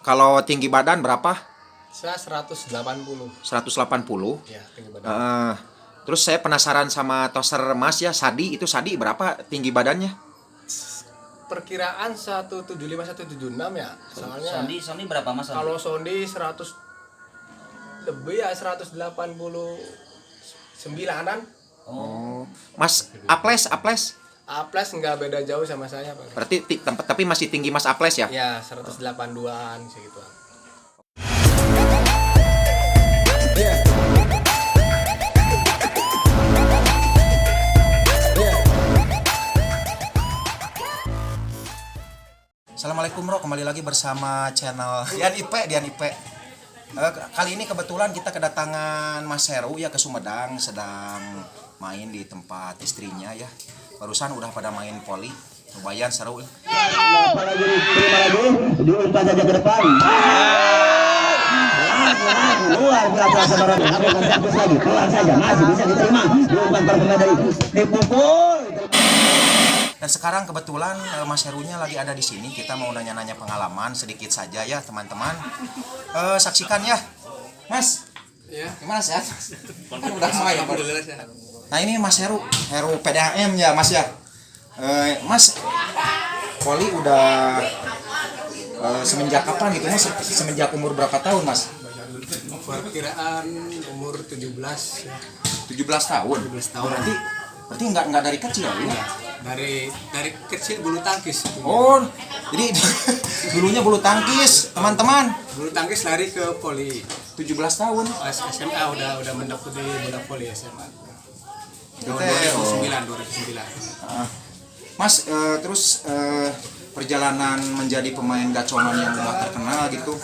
Kalau tinggi badan berapa? Saya 180. 180. Ya, tinggi badan. Terus saya penasaran sama toser Mas ya, Sadi itu Sadi berapa tinggi badannya? Perkiraan 175 176 ya. Soalnya Sondi berapa Mas? kalau Sondi 100 lebih ya 189-an. Oh. Mas Aples Aples nggak beda jauh sama saya, Pak. berarti tapi masih tinggi Mas Aples ya? Ya, 182-an segitu. Assalamualaikum bro, kembali lagi bersama channel Dian IP. Kali ini kebetulan kita kedatangan Mas Heru ya ke Sumedang, sedang main di tempat istrinya ya. Barusan udah pada main voli, lumayan seru. Apalagi terima lagi, diumpan saja ke depan. Luar biasa sebaran, habis lagi, keluar saja, masih bisa diterima. Diumpan para pemain dari dipukul. Dan sekarang kebetulan Mas Herunya lagi ada di sini. Kita mau nanya-nanya pengalaman sedikit saja ya teman-teman. Saksikan ya, Mas. Ya. Gimana sehat? Kan udah main. Alhamdulillah sehat. Nah ini Mas Heru PDAM ya Mas ya. Mas, voli udah semenjak kapan gitu Mas? Semenjak umur berapa tahun Mas? Perkiraan umur 17 ya. 17 tahun. 17 tahun. Berarti nggak dari kecil ya? Dari kecil bulu tangkis. Oh, jadi dulunya bulu tangkis, teman-teman. Bulu tangkis lari ke voli. 17 tahun. SMA udah mendaftar di bola voli SMA. Itu Tahun 2009. Mas, terus perjalanan menjadi pemain gaconan yang udah terkenal gitu,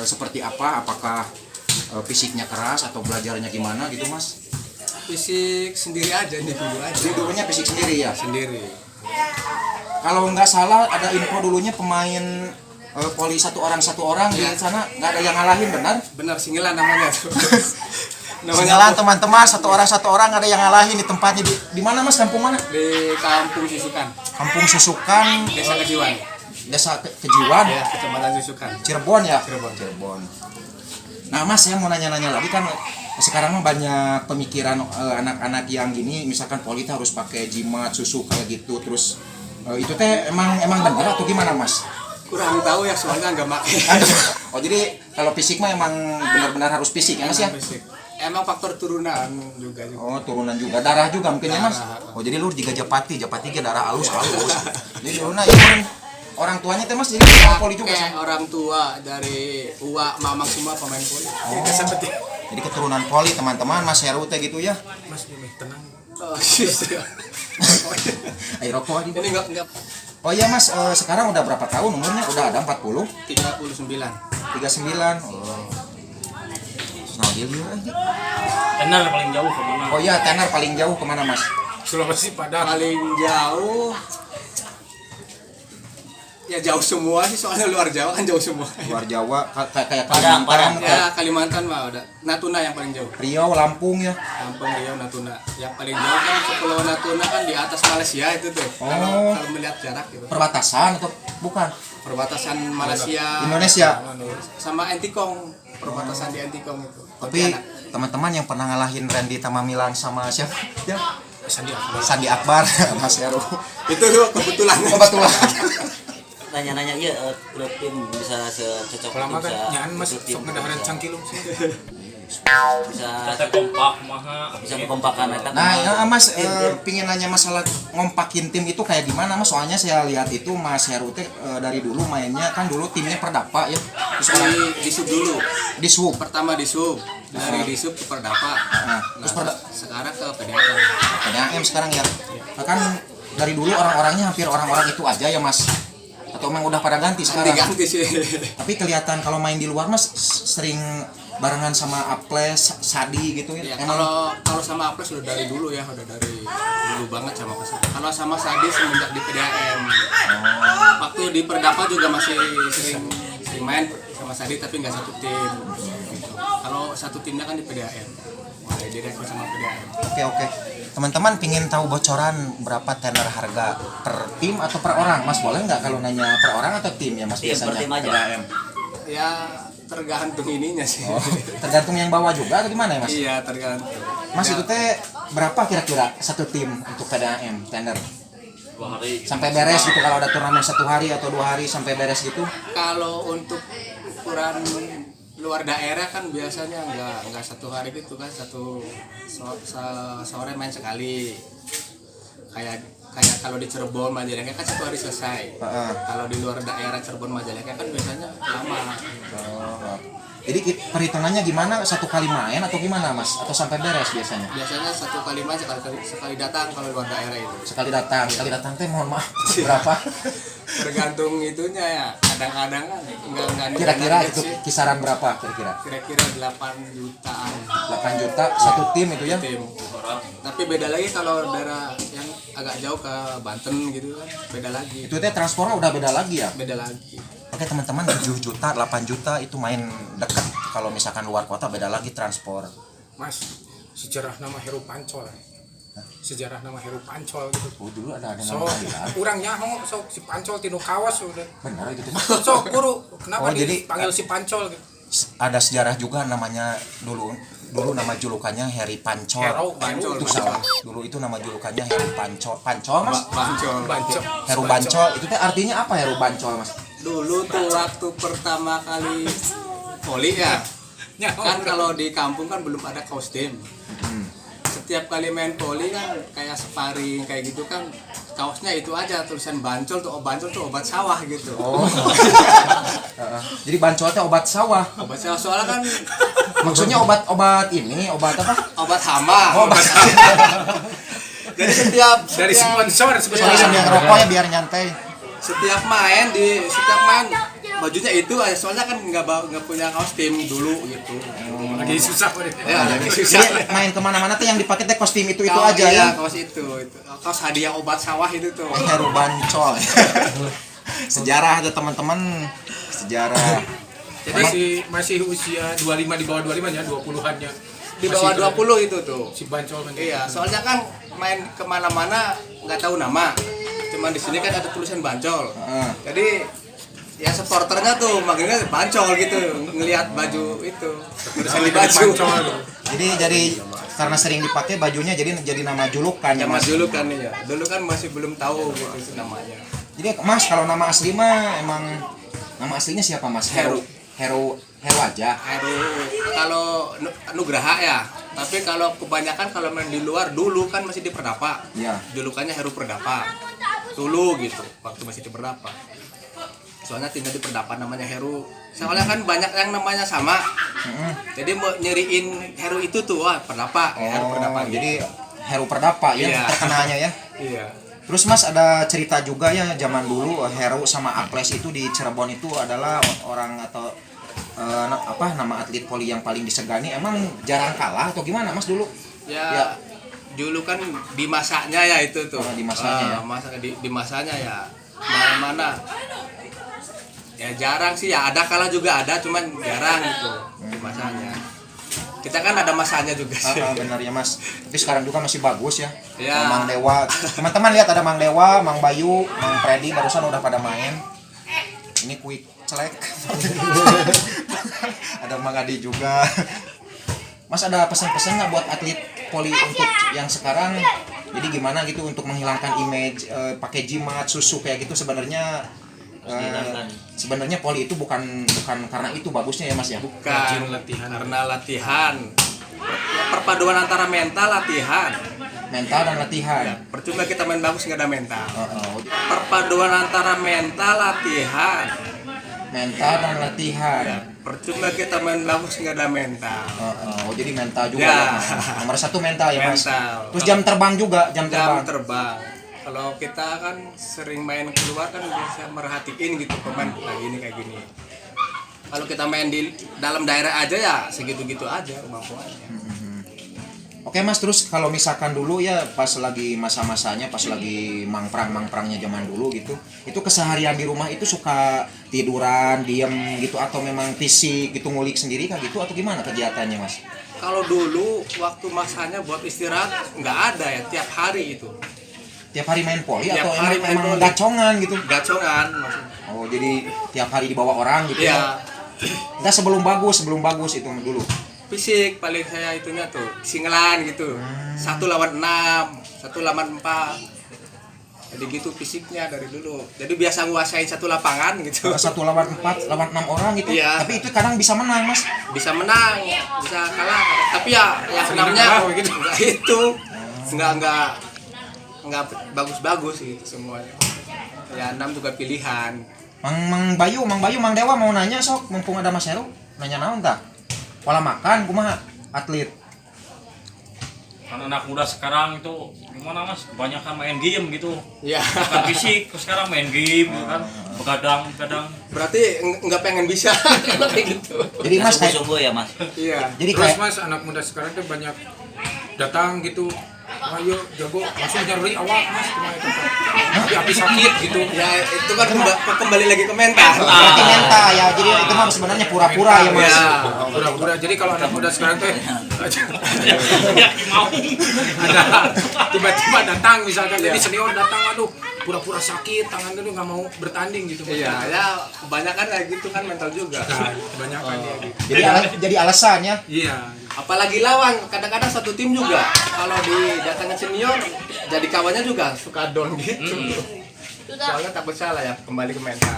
seperti apa? Apakah fisiknya keras atau belajarnya gimana gitu Mas? Fisik sendiri aja nih dulu aja. Jadi dulunya fisik sendiri ya? Sendiri. Kalau nggak salah ada info dulunya pemain voli satu orang di sana nggak ada yang ngalahin, benar? Benar, Singilan namanya tuh. Singalan teman-teman, satu orang ada yang ngalahin di tempatnya di mana Mas? Kampung mana? Di Kampung Susukan. Kampung Susukan, Desa Kejiwan. Desa Kejiwan, Ya, Kecamatan Susukan. Cirebon ya? Cirebon. Nah Mas, saya mau nanya-nanya lagi kan sekarang mah banyak pemikiran anak-anak yang gini, misalkan voli harus pakai jimat, susu kayak gitu, terus itu teh emang benar atau gimana Mas? Kurang tahu ya, soalnya nggak pakai. Oh jadi kalau fisik mah emang benar-benar harus fisik ya Mas ya? Fisik. Emang faktor turunan juga. Oh turunan juga, darah juga mungkin ya Mas? Darah. Oh jadi lu juga Japati ke darah halus. Jadi lu ya orang tuanya teh Mas jadi voli juga Kayak sama? orang tua dari uak, mamang semua pemain voli. Oh, jadi keturunan voli teman-teman Mas Heru teh gitu ya? Mas ini tenang. Oh, iya. Ayo rokok aja. Ini enggak Oh iya Mas, sekarang udah berapa tahun umurnya? Udah ada 40? 39. 39. Oh. Nah, Tenar paling jauh kemana? oh iya, tenar paling jauh kemana Mas? Sulawesi Padang. Paling jauh ya jauh semua sih, soalnya luar Jawa kan jauh semua. Luar Jawa, kayak Padang. Kalimantan, Ya Kalimantan mah udah. Natuna yang paling jauh. Riau, Lampung ya. Lampung, Riau, Natuna. Yang paling jauh kan Kepulauan Natuna kan di atas Malaysia itu tuh. Oh. Kalau melihat jarak gitu. Perbatasan atau bukan? Perbatasan Malaysia Indonesia. sama Entikong, perbatasan di Entikong itu. Tapi teman-teman yang pernah ngalahin Randy Tamamilan sama siapa? Ya. Sandi Akbar, Mas Heru. Itu tuh kebetulan. Nanya-nanya iya klub tim bisa secocok itu bisa ikut tim. Bisa kompak maha bisa kompakan eta. Nah, ya, Mas pingin nanya masalah ngompakin tim itu kayak gimana Mas? Soalnya saya lihat itu Mas Heru teh dari dulu mainnya kan dulu timnya Perdapa ya. Terus Di sub dulu. di sub. Pertama di sub, dari di sub ke Perdapa. Nah, terus Sekarang ke PDAM. PDAM sekarang ya. Kan dari dulu orang-orangnya hampir orang-orang itu aja ya Mas. Atau emang udah pada ganti sekarang? Ganti sih. Tapi kelihatan kalau main di luar Mas sering barengan sama Aples, Sadi gitu ya. Ya, kalau sama Aples udah dari dulu ya, udah dari dulu banget sama Aples. Kalau sama Sadi semenjak di PDAM. Waktu di Perdapa juga masih sering main sama Sadi tapi nggak satu tim. Gitu. Kalau satu timnya kan di PDAM. Wah, jadi aku sama PDAM. Oke. Teman-teman pingin tahu bocoran berapa tenar harga per tim atau per orang? Mas boleh nggak kalau nanya per orang atau tim ya Mas Tim, biasanya? per tim aja. PDAM. Ya tergantung ininya sih. Oh, tergantung yang bawa juga atau gimana ya Mas? Iya tergantung. Mas Ya, itu teh berapa kira-kira satu tim untuk PDAM tender? 2 hari. Sampai beres gitu kalau ada turnamen 1 hari atau 2 hari sampai beres gitu? kalau untuk ukuran luar daerah kan biasanya nggak 1 hari gitu kan, sore main sekali. Kayak kalau di Cirebon Majalengka kan 1 hari selesai. Kalau di luar daerah Cirebon Majalengka kan biasanya lama. Oh. Jadi perhitungannya gimana? 1 kali main atau gimana Mas? Atau sampai beres biasanya? Biasanya 1 kali main sekali datang kalau luar daerah itu. Sekali datang teh mohon maaf berapa? Tergantung itunya ya. Kadang-kadang kan nggak Kira-kira target itu sih. kisaran berapa kira-kira? Kira-kira 8 jutaan 8 juta satu tim itu ya? tim. Tapi beda lagi kalau daerah yang agak jauh ke Banten gitu kan, beda lagi. Itu teh transpornya udah beda lagi ya? Beda lagi. Oke teman-teman, 7 juta, 8 juta itu main dekat. Kalau misalkan luar kota beda lagi transport. Mas, sejarah nama Heru Pancol. Sejarah nama Heru Pancol gitu. Oh dulu ada So, nama panggilan. urang nyaho so si Pancol tinu kawas udah. Benar itu. So, guru, kenapa Oh, jadi- dipanggil si Pancol gitu? Ada sejarah juga namanya dulu nama julukannya Heri Pancol. Heru Pancol. Itu salah. Dulu itu nama julukannya Heri Pancol. Pancol Mas? Bancol. Pancol. Heru Bancol. Itu teh artinya apa Heru Bancol Mas? Dulu tuh waktu pertama kali voli ya. Nyaho. Kan kalau di kampung kan belum ada kostum. Setiap kali main voli kan kayak sparring kayak gitu kan, kaosnya itu aja tulisan Bancol tuh, Bancol tuh obat sawah gitu. Oh. Jadi Bancol teh obat sawah. Obat sawah soalnya kan Maksudnya obat ini, obat apa? obat hama. Oh, obat. Jadi setiap Dari sponsor Sorry sebetulnya. sambil ngerokok ya biar nyantai. setiap main bajunya itu aja, soalnya kan nggak punya kaos tim dulu gitu. Lagi susah udah. Ya lagi susah. Jadi main kemana-mana tuh yang dipakai teh kostum itu Kaos- aja iya, ya. kaos itu kaos hadiah obat sawah itu tuh. Heru Bancol. Sejarah ada teman-teman. Sejarah. Jadi masih usia 25 di bawah 25 ya, 20-an ya. Di bawah 20 itu tuh. Si Bancol kan. Iya, soalnya kan main kemana-mana nggak tahu nama. Cuman di sini kan ada tulisan Bancol. Heeh. Jadi ya supporternya tuh manggilnya Bancol gitu, ngelihat baju itu tulisan di baju. Jadi karena sering dipakai bajunya jadi nama julukan ya Nama Mas. dulu kan ya. Dulu kan masih belum tahu gitu namanya. Jadi Mas kalau nama asli mah emang nama aslinya siapa Mas? Heru aja. Heru kalau Nugraha ya. Tapi kalau kebanyakan kalau main di luar dulu kan masih di Perdapa. Iya. Julukannya Heru Perdapa. Dulu gitu, waktu masih di Perdapa. Soalnya tinggal di Perdapa namanya Heru. Soalnya kan banyak yang namanya sama. Jadi mau nyeriin Heru itu tuh, wah Perdapa, Heru Perdapa. Oh, jadi Heru Perdapa ya Iya. terkenalnya ya. Iya. Terus Mas ada cerita juga ya zaman dulu Heru sama Akles itu di Cirebon itu adalah orang atau nama atlet voli yang paling disegani. Emang jarang kalah atau gimana Mas dulu? Ya, dulu kan di masanya ya itu tuh. Oh, di masanya ya. Di masanya ya mana-mana. Ya jarang sih ya, ada kalah juga ada, cuman jarang gitu di masanya. Kita kan ada masanya juga sih. Benar ya Mas. Tapi sekarang juga masih bagus ya. Ya. Mang Dewa. Teman-teman lihat ada Mang Dewa, Mang Bayu, Mang Freddy barusan udah pada main. Ini quick celek. Ada Mang Adi juga. Mas ada pesan-pesan nggak buat atlet voli untuk yang sekarang? Jadi gimana gitu untuk menghilangkan image pakai jimat, susu kayak gitu sebenarnya sebenarnya voli itu bukan karena itu bagusnya ya Mas ya. Bukan karena latihan. Perpaduan antara mental latihan. Mental dan latihan. Percuma kita main bagus nggak ada mental. Oh. Perpaduan antara mental latihan. Mental dan latihan. Percuma kita main bagus nggak ada mental. Oh, jadi mental juga Ya. ya. Nomor 1 mental ya Mas. Mental. Terus jam terbang juga, jam Jam terbang. terbang. Kalau kita kan sering main keluar kan bisa merhatiin gitu pemain kayak gini. Kalau kita main di dalam daerah aja ya segitu-gitu aja kemampuannya. Oke Mas, terus kalau misalkan dulu ya pas lagi masa-masanya, pas lagi mangprangnya zaman dulu gitu, itu keseharian di rumah itu suka tiduran, diem gitu atau memang fisik gitu ngulik sendiri kah gitu atau gimana kegiatannya Mas? Kalau dulu waktu masanya buat istirahat nggak ada ya, tiap hari itu. Tiap hari main voli Tiap atau hari main emang voli. gacongan gitu? Gacongan maksudnya. Oh, jadi tiap hari dibawa orang gitu Iya. ya? Enggak sebelum bagus itu dulu. Fisik paling saya itunya tuh singelan gitu. 1 lawan 6, 1 lawan 4. Jadi gitu fisiknya dari dulu. Jadi biasa nguasain satu lapangan gitu. 1 lawan 4, lawan 6 orang gitu. Iya. Tapi itu kadang bisa menang, Mas. Bisa menang, bisa kalah. Tapi ya yang enamnya gitu. enggak itu. Enggak bagus-bagus gitu semuanya. Ya 6 juga pilihan. Mang Bayu, Mang Dewa mau nanya sok, mumpung ada Mas Heru. Nanya naon tah? Pola makan kumaha atlet? Kan anak muda sekarang itu gimana Mas, kebanyakan main game gitu, Ya. bukan fisik, terus sekarang main game kan, begadang. Berarti enggak pengen bisa kayak gitu. Jadi Mas kayak sungguh ya Mas. Iya. jadi Terus kayak Mas, anak muda sekarang tuh banyak datang gitu, ayo jago langsung nyari awak Mas, cuma itu kan habis sakit gitu. Ya itu kan kembali lagi ke mental. berarti mental ya. Jadi itu mah sebenarnya pura-pura ya, Mas. Ya. Pura-pura. Jadi kalau anak muda sekarang tuh Ya mau. ada tiba-tiba datang misalkan, jadi senior datang, aduh pura-pura sakit tangan dulu nggak mau bertanding gitu. Iya, ya kebanyakan kayak gitu kan mental juga. Nah, kebanyakan dia gitu. Jadi alasannya. Iya. Apalagi lawan, kadang-kadang satu tim juga kalau didatangin senior jadi kawannya juga suka down gitu. Soalnya takut salah ya, kembali ke mental.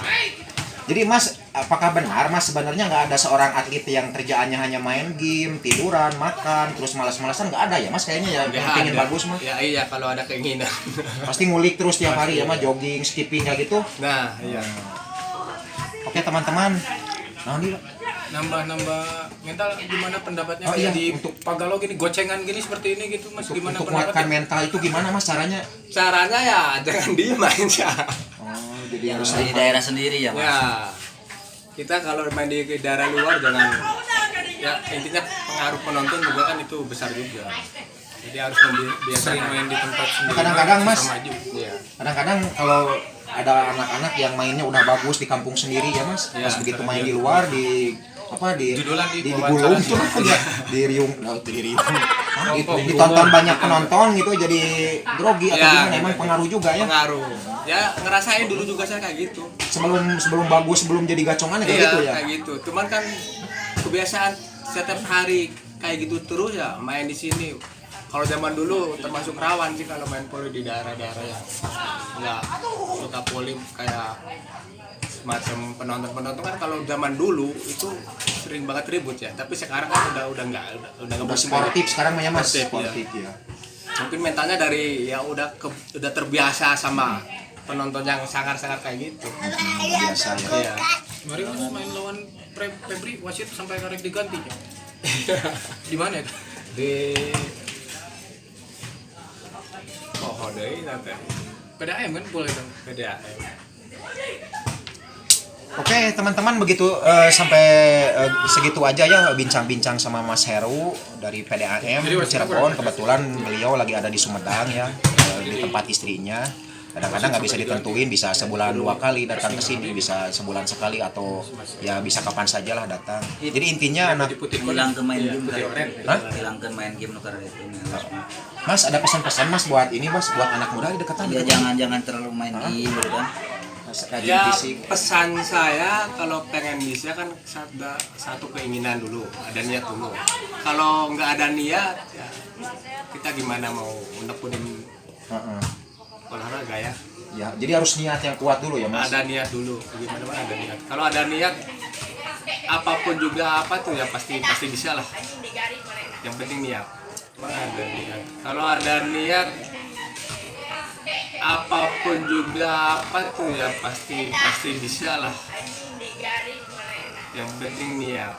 Jadi Mas, apakah benar Mas sebenarnya nggak ada seorang atlet yang kerjaannya hanya main game, tiduran, makan, terus malas-malasan, nggak ada ya Mas kayaknya ya, yang pengen bagus mah. Ya iya, kalau ada keinginan. Pasti ngulik terus tiap hari ya mah, jogging, skipping kayak gitu. Nah, iya. Oke teman-teman. Nah, ini Nambah mental, gimana pendapatnya Oh, iya, kayak di untuk- Pagalo gini, gocengan gini seperti ini gitu Mas, gimana untuk menguatkan pendapatnya? mental itu gimana Mas caranya? Caranya ya jangan diem aja. Oh, jadi Yang harus di daerah sendiri ya Mas. Ya. Kita kalau main di daerah luar jangan, ya intinya pengaruh penonton juga kan itu besar juga. Jadi harus Sering membiasakan. main di tempat sendiri. Kadang-kadang, Mas. bisa maju. Iya. kadang-kadang kalau ada anak-anak yang mainnya udah bagus di kampung sendiri ya Mas, Ya, pas begitu main di luar di Judulan di digulung tuh ya, di riung ditonton banyak penonton gitu jadi grogi atau Ya, gimana, emang pengaruh juga ya Pengaruh. Ya ngerasain dulu juga saya kayak gitu. sebelum bagus, sebelum jadi gacongan kayak Iya, gitu ya. kayak gitu. Cuman kan kebiasaan setiap hari kayak gitu terus ya main di sini. Kalau zaman dulu termasuk rawan sih kalau main poli di daerah-daerah yang nggak suka poli kayak semacam penonton kan kalau zaman dulu itu sering banget ribut ya. Tapi sekarang kan udah nggak Udah ngebut sportif sekarang mah ya Mas, Sportif, sportif ya. Mungkin mentalnya dari ya udah terbiasa sama penonton yang sangar-sangar kayak gitu. Biasa ya. Iya. Mari Mas main lawan Febri, wasit sampai karek diganti ya. Di mana itu? Di deh nanti PDAM kan boleh kan? PDAM. Oke teman-teman, begitu sampai segitu aja ya bincang-bincang sama Mas Heru dari PDAM Cirebon. Kebetulan beliau lagi ada di Sumedang ya, di tempat istrinya. Kadang-kadang nggak bisa ditentuin, bisa sebulan 2 kali datang ke sini, bisa sebulan sekali atau ya bisa kapan saja lah datang. Jadi intinya anak Hilang ke main game Hah? hilang ke main game nuker itu. Mas ada pesan-pesan Mas buat ini Mas, buat anak muda di deketan. Ya jangan terlalu main game gitu kan. Rajin Ya fisik. pesan saya kalau pengen bisa kan satu keinginan dulu, ada niat dulu. Kalau nggak ada niat ya kita gimana mau menekunin Heeh. olahraga ya. Ya, jadi harus niat yang kuat dulu ya Mas. Ada niat dulu, gimana mana ada niat. Kalau ada niat apapun juga apa tuh ya pasti bisa lah. Yang penting niat. Ada niat. Kalau ada niat apapun juga apa tuh ya pasti bisa lah. Yang penting niat.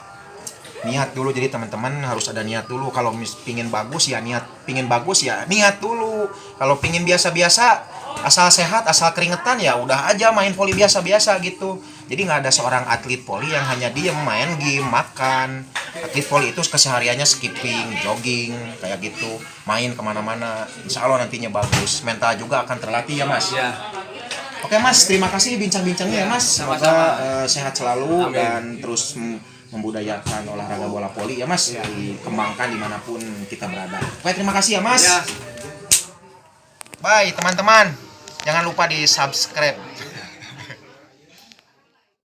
Niat dulu, jadi teman-teman harus ada niat dulu. Kalau pingin bagus ya niat dulu. Kalau pingin biasa-biasa, asal sehat, asal keringetan ya udah aja main voli biasa-biasa gitu. Jadi nggak ada seorang atlet voli yang hanya diem main game, makan. Atlet voli itu kesehariannya skipping, jogging, kayak gitu, main kemana-mana. Insya Allah nantinya bagus. Mental juga akan terlatih ya Mas. Ya. Oke Mas, terima kasih bincang-bincangnya ya Mas. Semoga Sama-sama. sehat selalu. Amin. Dan terus membudayakan olahraga bola voli ya Mas, dikembangkan dimanapun kita berada. Oke, terima kasih ya Mas. Ya. Bye teman-teman, jangan lupa di subscribe.